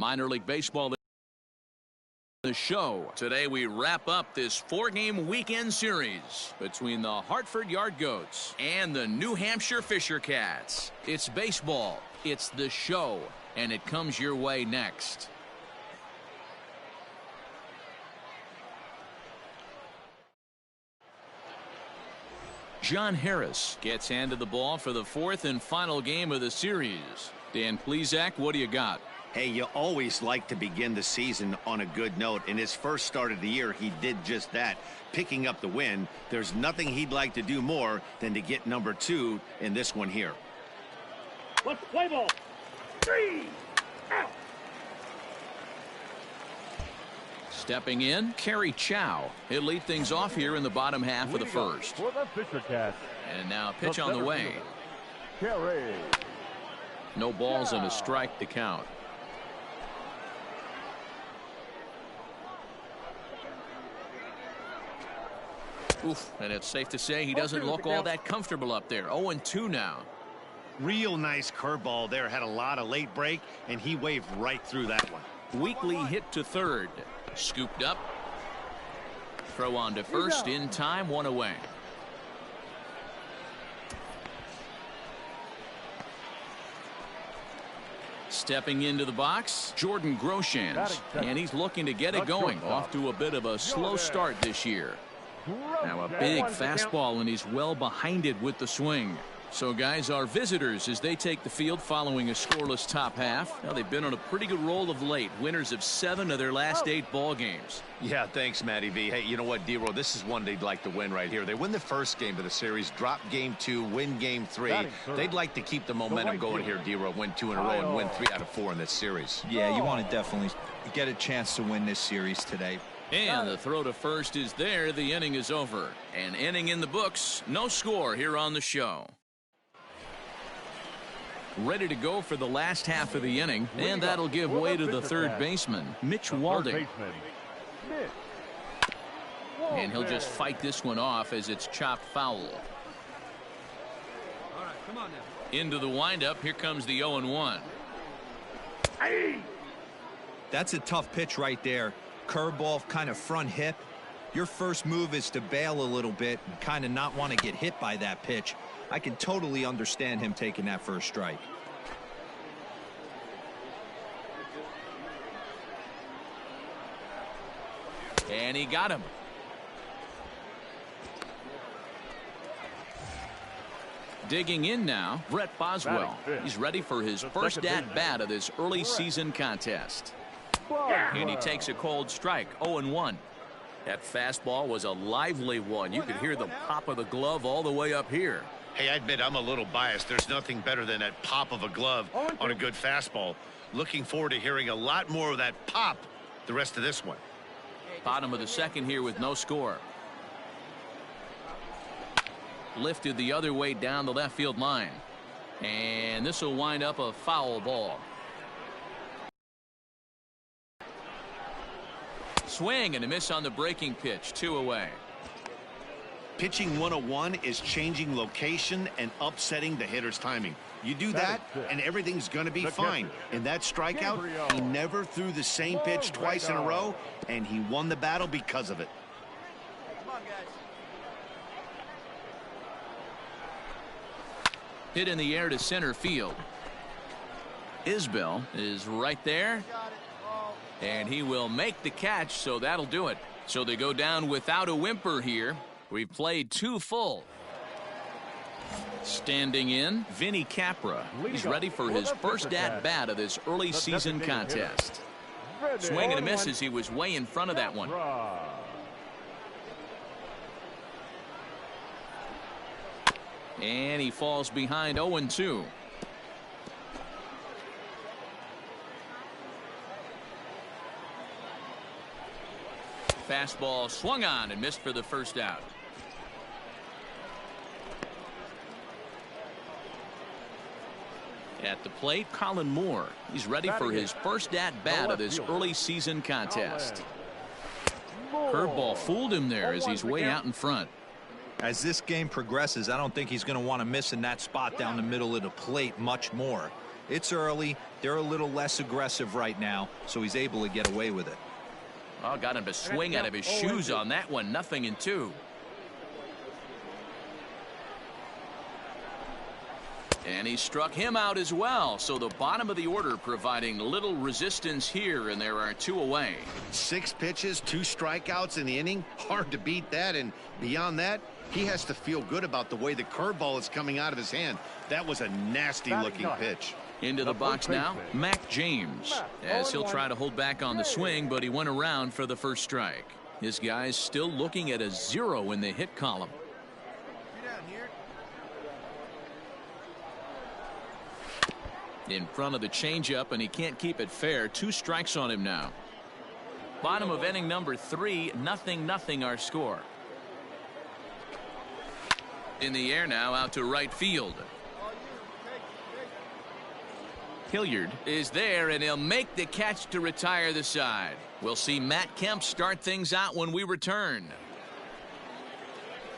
Minor League Baseball. The show. Today we wrap up this 4-game weekend series between the Hartford Yard Goats and the New Hampshire Fisher Cats. It's baseball, it's the show, and it comes your way next. John Harris gets handed the ball for the 4th and final game of the series. Dan Plesac, what do you got? Hey, you always like to begin the season on a good note. In his first start of the year, he did just that, picking up the win. There's nothing he'd like to do more than to get number 2 in this one here. Let's play ball. 3 out. Stepping in, Kerry Chow. He'll lead things off here in the bottom half of the first. For the Fisher Cats. And now a pitch on the way. Kerry. No balls and a strike to count. Oof, and it's safe to say he doesn't look all that comfortable up there. 0-2 now. Real nice curveball there. Had a lot of late break, and he waved right through that one. Weekly hit to third. Scooped up. Throw on to first in time, 1 away. Stepping into the box, Jordan Groshans, and he's looking to get it going. Off to a bit of a slow start this year. Now a big fastball, and he's well behind it with the swing. So, guys, our visitors, as they take the field following a scoreless top half. Now, they've been on a pretty good roll of late. Winners of 7 of their last 8 ball games. Yeah, thanks, Matty V. Hey, you know what, D-Roll? This is one they'd like to win right here. They win the first game of the series, drop game 2, win game 3. They'd like to keep the momentum going here, D-Roll. Win 2 in a row and win 3 out of 4 in this series. Yeah, you want to definitely get a chance to win this series today. And the throw to first is there. The inning is over. An inning in the books. No score here on the show. Ready to go for the last half of the inning, and that'll give way to the third baseman, Mitch Walding. And he'll just fight this one off as it's chopped foul. All right, come on now. Into the windup. Here comes the 0-1. That's a tough pitch right there. Curveball, kind of front hip. Your first move is to bail a little bit and kind of not want to get hit by that pitch. I can totally understand him taking that first strike. And he got him. Digging in now, Brett Boswell. He's ready for his first at-bat of this early season contest. And he takes a cold strike, 0-1. That fastball was a lively one. You could hear the pop of the glove all the way up here. Hey, I admit I'm a little biased. There's nothing better than that pop of a glove on a good fastball. Looking forward to hearing a lot more of that pop the rest of this one. Bottom of the second here with no score. Lifted the other way down the left field line. And this will wind up a foul ball. Swing and a miss on the breaking pitch. 2 away. Pitching 101 is changing location and upsetting the hitter's timing. You do that, and everything's going to be fine. In that strikeout, he never threw the same pitch twice in a row, and he won the battle because of it. Come on, guys. Hit in the air to center field. Isbell is right there. And he will make the catch, so that'll do it. So they go down without a whimper here. We've played 2 full. Standing in, Vinny Capra. He's ready for his first at-bat of this early season contest. Swing and a miss as he was way in front of that one. And he falls behind 0-2. Fastball swung on and missed for the first out. At the plate, Colin Moore. He's ready for his first at-bat of this early season contest. Curveball fooled him there as he's way out in front. As this game progresses, I don't think he's going to want to miss in that spot down the middle of the plate much more. It's early. They're a little less aggressive right now, so he's able to get away with it. Oh, got him to swing out of his shoes on that one. 0-2. And he struck him out as well. So the bottom of the order providing little resistance here, and there are 2 away. 6 pitches, 2 strikeouts in the inning. Hard to beat that. And beyond that, he has to feel good about the way the curveball is coming out of his hand. That was a nasty looking pitch. Into the box now, MacJames, as he'll try to hold back on the swing, but he went around for the first strike. This guy's still looking at a 0 in the hit column. In front of the changeup, and he can't keep it fair. 2 strikes on him now. Bottom of inning number 3, 0-0 our score. In the air now, out to right field. Hilliard is there, and he'll make the catch to retire the side. We'll see Matt Kemp start things out when we return.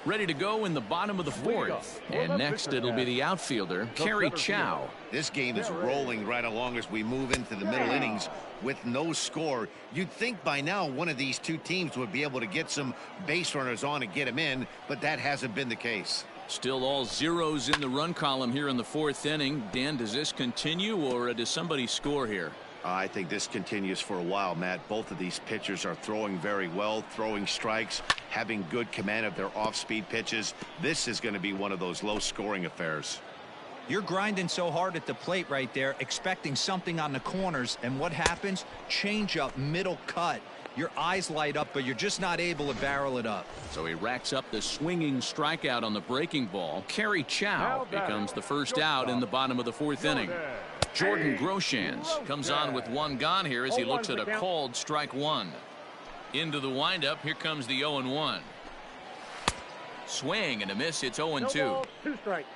Ready to go in the bottom of the 4th. And next it'll be the outfielder, Kerry Chow. This game is rolling right along as we move into the middle innings with no score. You'd think by now one of these 2 teams would be able to get some base runners on and get them in, but that hasn't been the case. Still all 0s in the run column here in the 4th inning. Dan, does this continue, or does somebody score here? I think this continues for a while, Matt. Both of these pitchers are throwing very well, throwing strikes, having good command of their off-speed pitches. This is going to be one of those low-scoring affairs. You're grinding so hard at the plate right there, expecting something on the corners, and what happens? Change up, middle cut. Your eyes light up, but you're just not able to barrel it up. So he racks up the swinging strikeout on the breaking ball. Kerry Chow becomes the first out in the bottom of the 4th inning. Jordan Groshans comes on with 1 gone here as he looks at a called strike 1. Into the windup, here comes the 0-1. Swing and a miss. It's 0-2. 2 strikes.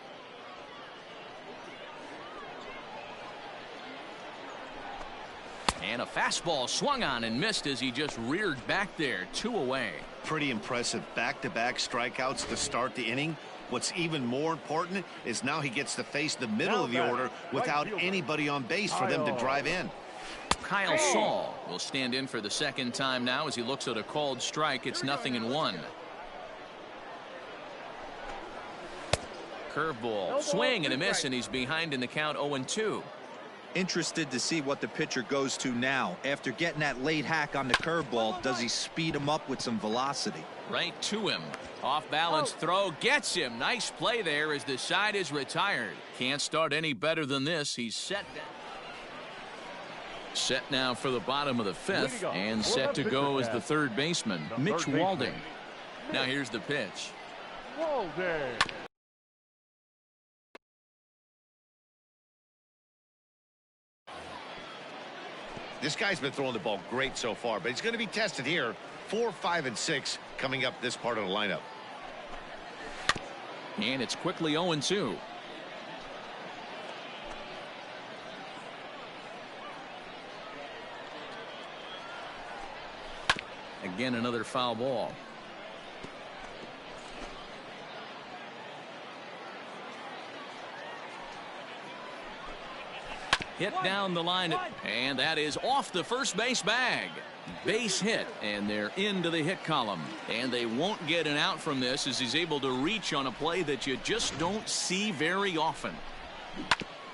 And a fastball swung on and missed as he just reared back there. 2 away. Pretty impressive back-to-back strikeouts to start the inning. What's even more important is now he gets to face the middle of the order without anybody on base for them to drive in. Kyle Saul will stand in for the 2nd time now as he looks at a called strike. It's 0-1. Curveball, swing and a miss, and he's behind in the count. 0-2. Interested to see what the pitcher goes to now. After getting that late hack on the curveball, does he speed him up with some velocity? Right to him. Off balance throw gets him. Nice play there as the side is retired. Can't start any better than this. He's set down. Set now for the bottom of the 5th and set to go as the 3rd baseman, Mitch Walding. Now here's the pitch. Walding. This guy's been throwing the ball great so far, but he's going to be tested here. 4, 5, and 6 coming up this part of the lineup. And it's quickly 0-2. Again, another foul ball. Hit down the line, and that is off the first base bag. Base hit, and they're into the hit column. And they won't get an out from this as he's able to reach on a play that you just don't see very often.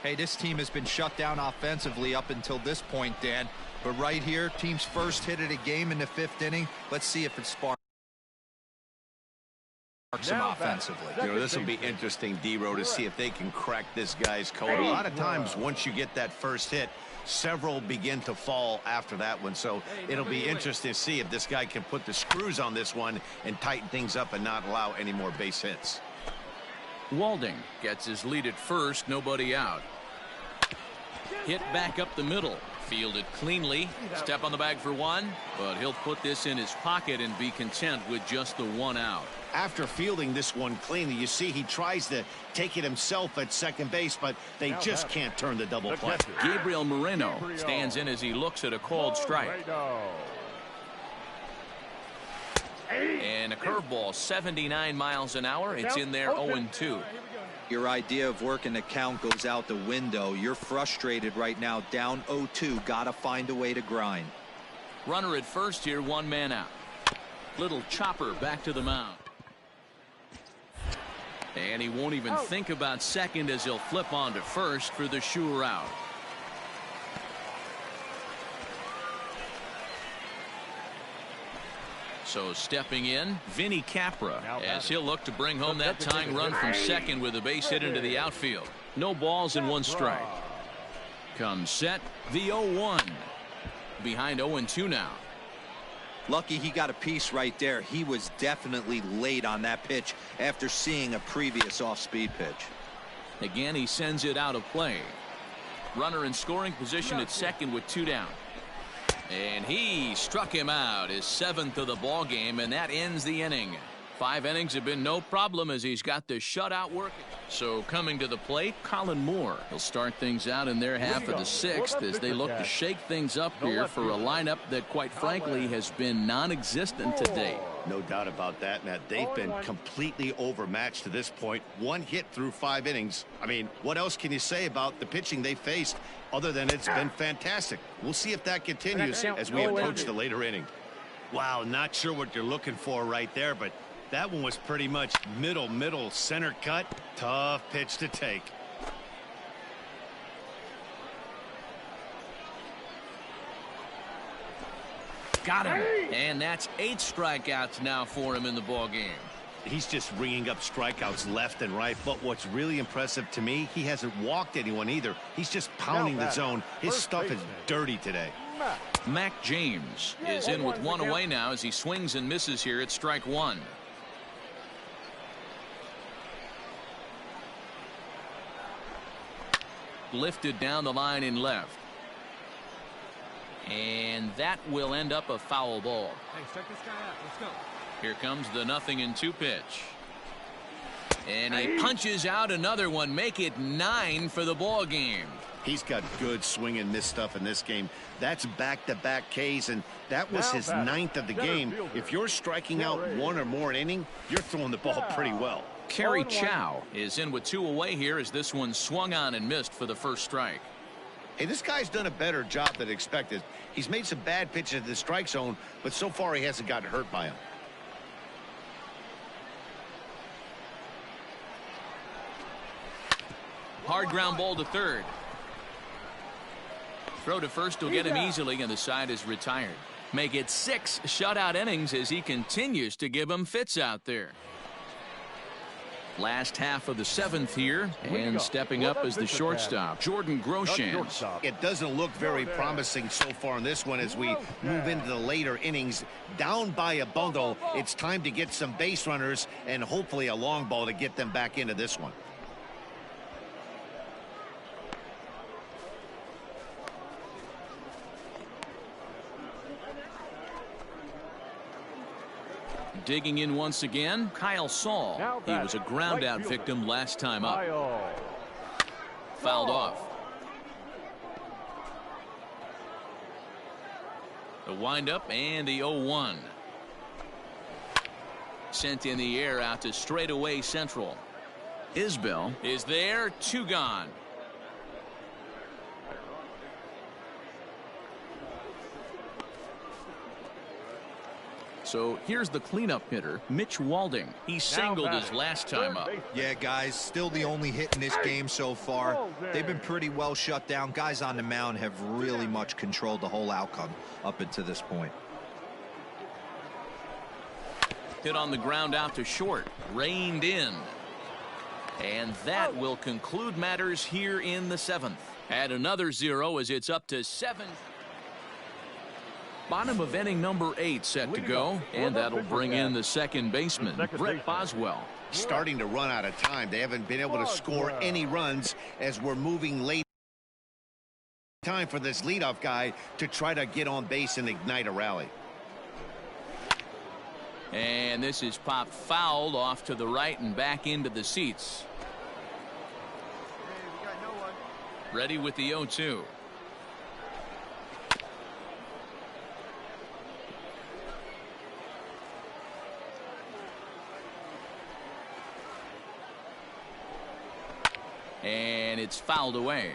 Hey, this team has been shut down offensively up until this point, Dan. But right here, team's first hit of the game in the 5th inning. Let's see if it sparks him offensively. You know, this will be interesting, D-Row, to see if they can crack this guy's code. A lot of times, once you get that first hit, several begin to fall after that one. So it'll be interesting to see if this guy can put the screws on this one and tighten things up and not allow any more base hits. Walding gets his lead at first, nobody out. Hit back up the middle. Fielded cleanly. Step on the bag for 1, but he'll put this in his pocket and be content with just the 1 out. After fielding this one cleanly, you see he tries to take it himself at second base, but they just can't turn the double play. Gabriel Moreno stands in as he looks at a called strike. And a curveball, 79 miles an hour. It's in there, 0-2. Your idea of working the count goes out the window. You're frustrated right now, down 0-2. Gotta find a way to grind. Runner at first here, one man out. Little chopper back to the mound. And he won't even think about second as he'll flip on to first for the sure out. So stepping in, Vinny Capra, as he'll look to bring home that tying run from second with a base hit into the outfield. No balls and one strike. Comes set, the 0-1. Behind 0-2 now. Lucky he got a piece right there. He was definitely late on that pitch after seeing a previous off-speed pitch. Again, he sends it out of play. Runner in scoring position at second with 2 down. And he struck him out, his 7th of the ball game, and that ends the inning. 5 innings have been no problem as he's got the shutout working. So coming to the plate, Colin Moore. He'll start things out in their half of the 6th as they look to shake things up here for a lineup that, quite frankly, has been non-existent today. No doubt about that, Matt. They've been completely overmatched to this point. 1 hit through 5 innings. I mean, what else can you say about the pitching they faced other than it's been fantastic? We'll see if that continues as we approach the later inning. Wow, not sure what you're looking for right there, but that one was pretty much middle center cut. Tough pitch to take. Got him. And that's 8 strikeouts now for him in the ball game. He's just ringing up strikeouts left and right. But what's really impressive to me, he hasn't walked anyone either. He's just pounding the zone. His stuff is dirty today. MacJames is in with 1 away now as he swings and misses here at strike 1. Lifted down the line in left. And that will end up a foul ball. Hey, check this guy out. Let's go. Here comes the 0-2 pitch. And he punches out another one. Make it 9 for the ball game. He's got good swing and miss stuff in this game. That's back-to-back Ks, and that was his 9th of the game. If you're striking out 1 or more an inning, you're throwing the ball pretty well. Kerry Chow is in with 2 away here as this one swung on and missed for the first strike. Hey, this guy's done a better job than expected. He's made some bad pitches in the strike zone, but so far he hasn't gotten hurt by him. Hard ground ball to third. Throw to first will get him easily, and the side is retired. Make it 6 shutout innings as he continues to give him fits out there. Last half of the 7th here, and stepping up as the shortstop, Jordan Groshans. It doesn't look very promising so far in this one as we move into the later innings. Down by a bundle, it's time to get some base runners and hopefully a long ball to get them back into this one. Digging in once again, Kyle Saul. He was a ground out victim last time up. Fouled off. The windup and the 0-1. Sent in the air out to straightaway central. Isbell is there, 2 gone. So here's the cleanup hitter, Mitch Walding. He singled his last time up. Yeah, guys, still the only hit in this game so far. They've been pretty well shut down. Guys on the mound have really much controlled the whole outcome up until this point. Hit on the ground out to short, reined in. And that will conclude matters here in the 7th. Add another 0 as it's up to 7. Bottom of inning number 8 set to go, and that'll bring in the second baseman, Brett Boswell. Starting to run out of time. They haven't been able to score any runs as we're moving late. Time for this leadoff guy to try to get on base and ignite a rally. And this is popped fouled off to the right and back into the seats. Hey, we got no one. Ready with the 0-2. And it's fouled away.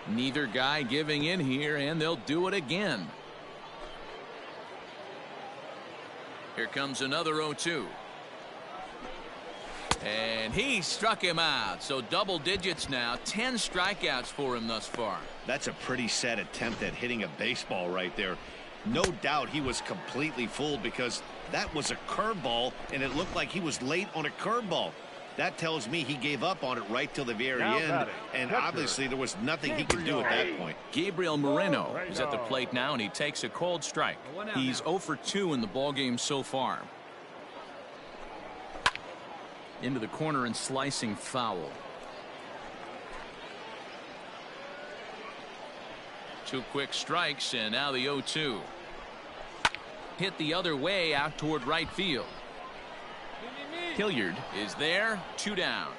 Neither guy giving in here, and they'll do it again. Here comes another 0-2. And he struck him out. So double digits now. 10 strikeouts for him thus far. That's a pretty sad attempt at hitting a baseball right there. No doubt he was completely fooled because that was a curveball, and it looked like he was late on a curveball. That tells me he gave up on it right till the very end, and obviously there was nothing he could do at that point. Gabriel Moreno is at the plate now, and he takes a cold strike. He's 0 for 2 in the ballgame so far. Into the corner and slicing foul. 2 quick strikes, and now the 0-2. Hit the other way out toward right field. Hilliard is there. 2 down.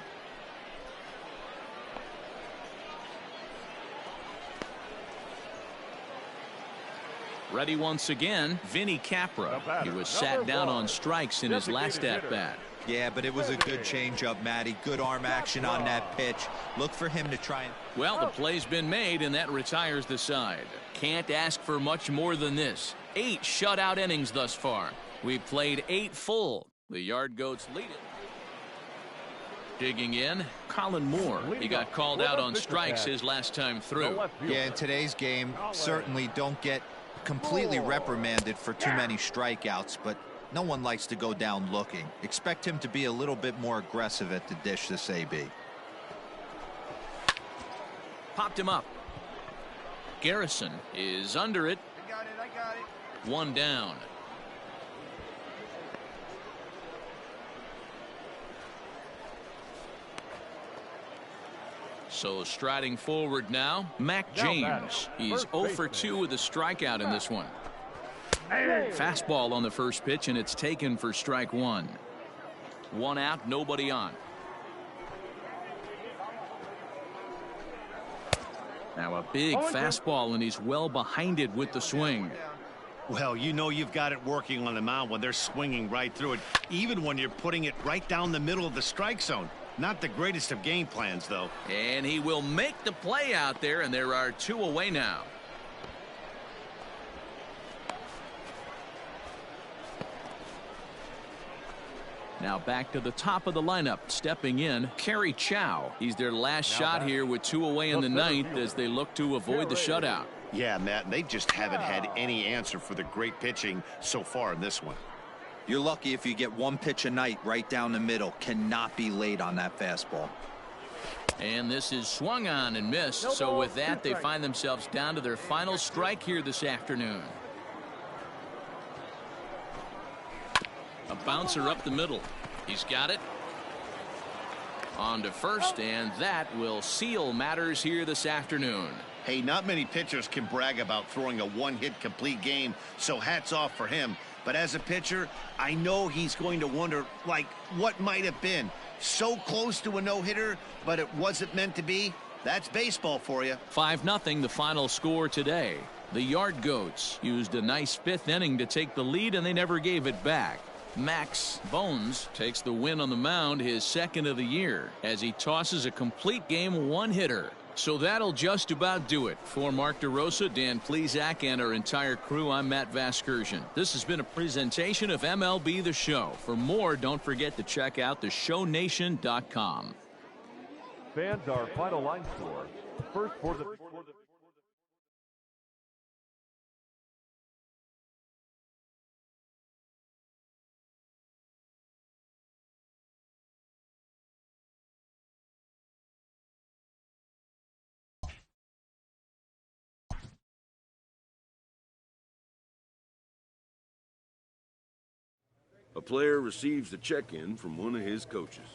Ready once again, Vinny Capra. He was sat down on strikes in his last at-bat. Yeah, but it was a good changeup, Matty. Good arm action on that pitch. Look for him to try and... Well, the play's been made, and that retires the side. Can't ask for much more than this. 8 shutout innings thus far. We've played 8 full. The Yard Goats lead it. Digging in, Colin Moore. He got called out on strikes his last time through. Yeah, in today's game, certainly don't get completely reprimanded for too many strikeouts, but no one likes to go down looking. Expect him to be a little bit more aggressive at the dish this AB. Popped him up. Garrison is under it. I got it. 1 down. So striding forward now, MacJames. He's 0 for 2 with a strikeout in this one. Fastball on the first pitch, and it's taken for strike 1. 1 out, nobody on. Now a big fastball, and he's well behind it with the swing. Well, you know you've got it working on the mound when they're swinging right through it, even when you're putting it right down the middle of the strike zone. Not the greatest of game plans, though. And he will make the play out there, and there are 2 away now. Now back to the top of the lineup. Stepping in, Kerry Chow. He's their last shot here with 2 away in the 9th as they look to avoid the shutout. Yeah, Matt, they just haven't had any answer for the great pitching so far in this one. You're lucky if you get 1 pitch a night right down the middle. Cannot be late on that fastball. And this is swung on and missed. So with that, they find themselves down to their final strike here this afternoon. A bouncer up the middle. He's got it. On to first, and that will seal matters here this afternoon. Hey, not many pitchers can brag about throwing a 1-hit complete game, so hats off for him. But as a pitcher, I know he's going to wonder, like, what might have been. So close to a no-hitter, but it wasn't meant to be. That's baseball for you. 5-0 the final score today. The Yard Goats used a nice 5th inning to take the lead, and they never gave it back. Max Bones takes the win on the mound, his 2nd of the year, as he tosses a complete game 1-hitter. So that'll just about do it. For Mark DeRosa, Dan Plesac, and our entire crew, I'm Matt Vasgersian. This has been a presentation of MLB The Show. For more, don't forget to check out theshownation.com. Fans, our final line score. First for the... A player receives a check-in from one of his coaches.